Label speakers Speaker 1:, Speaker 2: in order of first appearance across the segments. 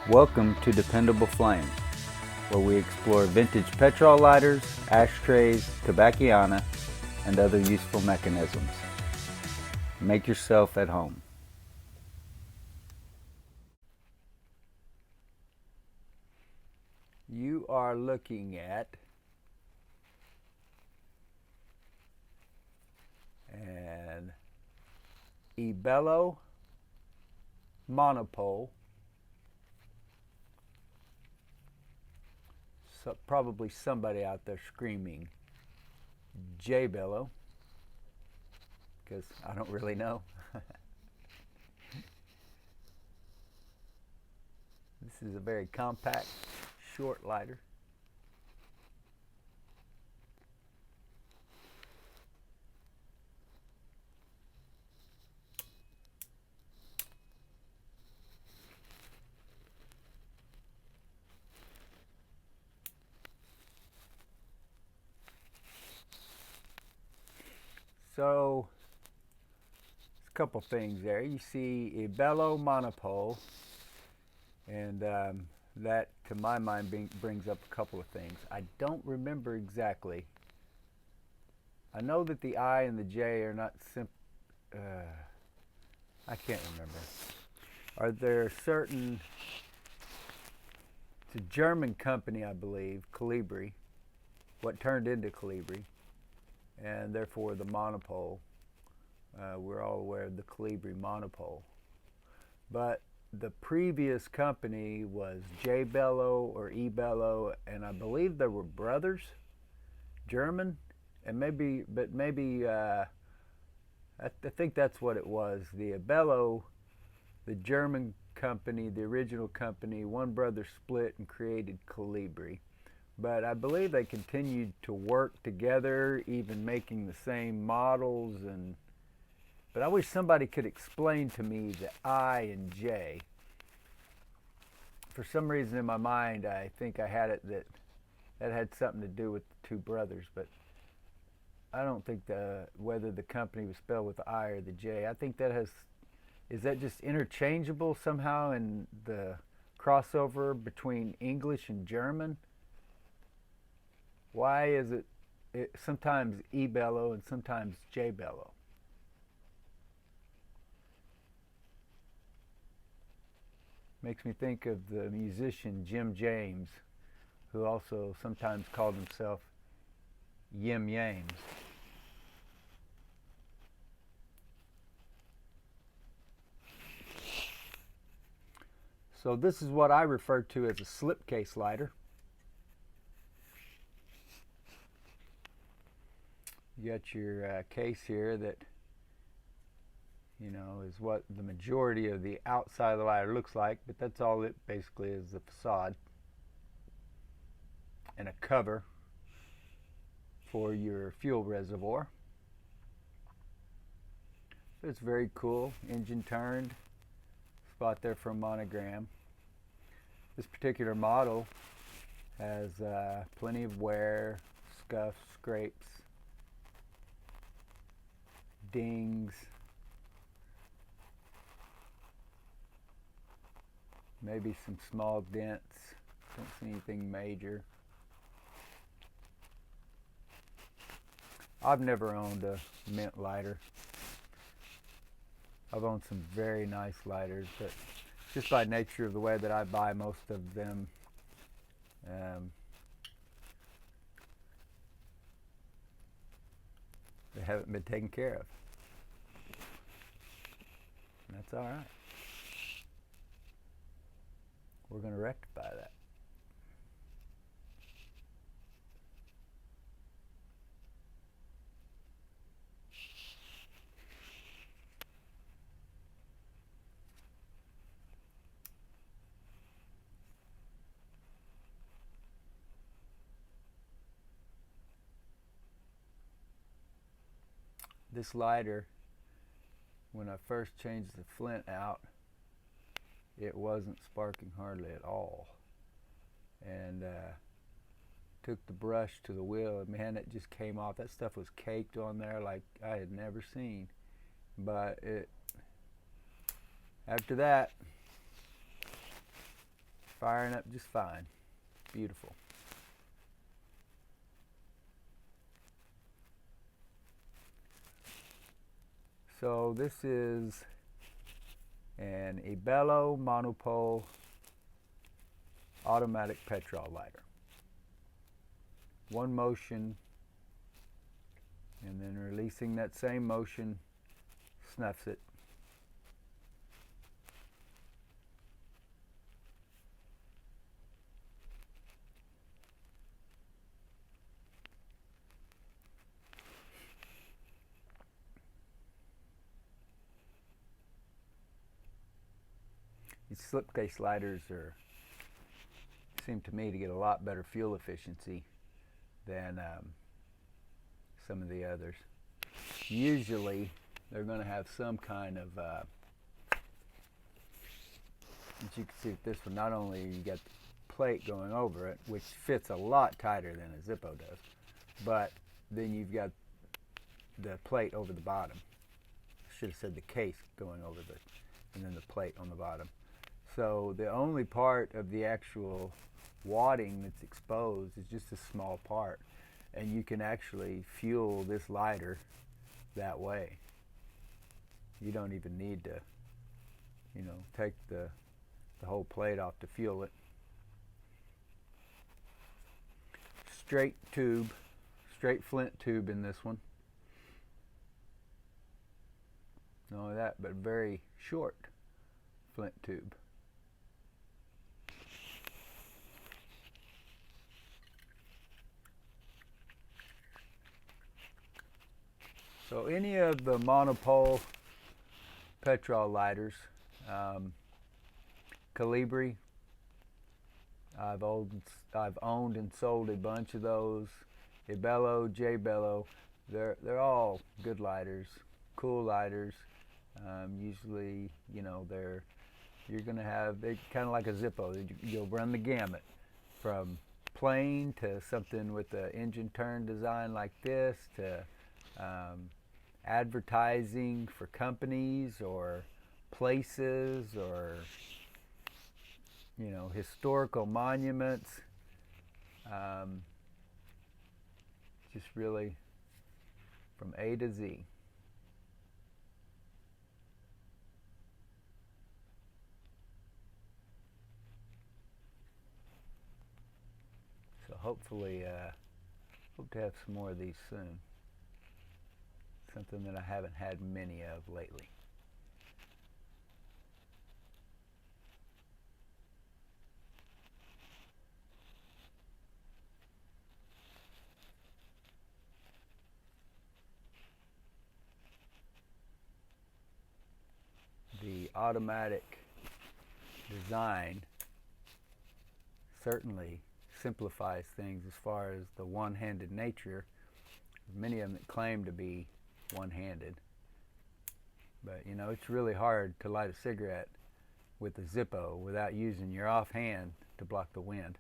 Speaker 1: Welcome to Dependable Flame, where we explore vintage petrol lighters, ashtrays, tobacciana, and other useful mechanisms. Make yourself at home. You are looking at an Ibelo MONOPOL. So probably somebody out there screaming Jbelo, because I don't really know. This is a very compact, short lighter. So, a couple things there. You see Ibelo MONOPOL, and that, to my mind, brings up a couple of things. I don't remember exactly. I know that the I and the J are not I can't remember. Are there certain? It's a German company, I believe, Colibri, what turned into Colibri, and therefore the monopole. We're all aware of the Colibri monopole. But the previous company was Jbelo or Ibelo, and I believe they were brothers, German, and I think that's what it was. The Ibelo, the German company, the original company, one brother split and created Colibri. But I believe they continued to work together, even making the same models. But I wish somebody could explain to me the I and J. For some reason in my mind, I think I had it that had something to do with the two brothers, but I don't think whether the company was spelled with the I or the J. I think is that just interchangeable somehow in the crossover between English and German? Why is it sometimes Ibelo and sometimes Jbelo? Makes me think of the musician Jim James, who also sometimes called himself Yim Yames. So this is what I refer to as a slipcase lighter. You got your case here that is what the majority of the outside of the lighter looks like, but that's all it basically is, the facade and a cover for your fuel reservoir. But it's very cool. Engine turned, spot there for a monogram. This particular model has plenty of wear, scuffs, scrapes, dings, maybe some small dents. Don't see anything major. I've never owned a mint lighter. I've owned some very nice lighters, but just by nature of the way that I buy most of them, they haven't been taken care of. And that's all right. We're going to rectify that. This lighter, when I first changed the flint out, it wasn't sparking hardly at all. And took the brush to the wheel, and man, it just came off. That stuff was caked on there like I had never seen. But after that, firing up just fine. Beautiful. So this is an Ibelo MONOPOL automatic petrol lighter. One motion, and then releasing that same motion snuffs it. These slipcase lighters seem to me to get a lot better fuel efficiency than some of the others. Usually they're going to have some kind of, as you can see with this one, not only you got the plate going over it, which fits a lot tighter than a Zippo does, but then you've got the plate over the bottom. I should have said the case going over and then the plate on the bottom. So the only part of the actual wadding that's exposed is just a small part, and you can actually fuel this lighter that way. You don't even need to, take the whole plate off to fuel it. Straight tube, straight flint tube in this one. Not only that, but very short flint tube. So any of the monopole petrol lighters, Colibri, I've owned and sold a bunch of those. Ibelo, Jbelo, they're all good lighters, cool lighters. Usually, you're gonna have, they're kind of like a Zippo. You'll run the gamut from plain to something with the engine turn design like this to advertising for companies or places or historical monuments. Just really from A to Z. So hopefully hope to have some more of these soon. Something that I haven't had many of lately. The automatic design certainly simplifies things as far as the one-handed nature. Many of them that claim to be one-handed, but it's really hard to light a cigarette with a Zippo without using your offhand to block the wind.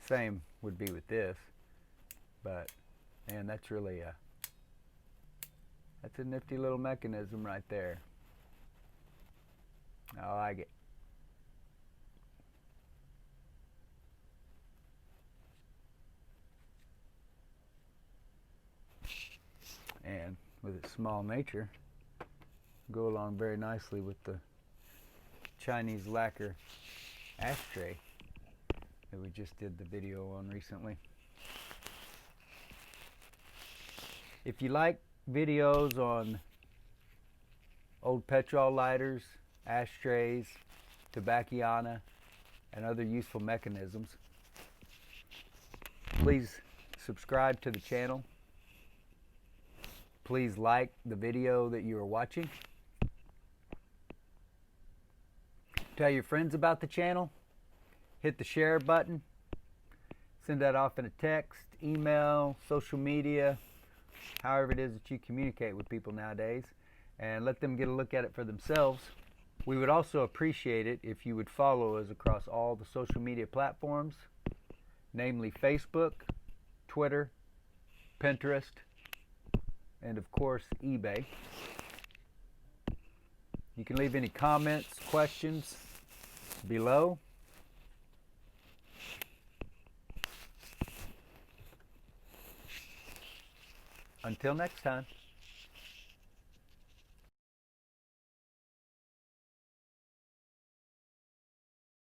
Speaker 1: Same would be with this, but man, that's really that's a nifty little mechanism right there. I like it. And with its small nature, go along very nicely with the Chinese lacquer ashtray that we just did the video on recently. If you like videos on old petrol lighters, ashtrays, tobacconana, and other useful mechanisms, please subscribe to the channel. Please like the video that you are watching. Tell your friends about the channel. Hit the share button. Send that off in a text, email, social media, however it is that you communicate with people nowadays, and let them get a look at it for themselves. We would also appreciate it if you would follow us across all the social media platforms, namely Facebook, Twitter, Pinterest, and of course eBay. You can leave any comments, questions below. Until next time.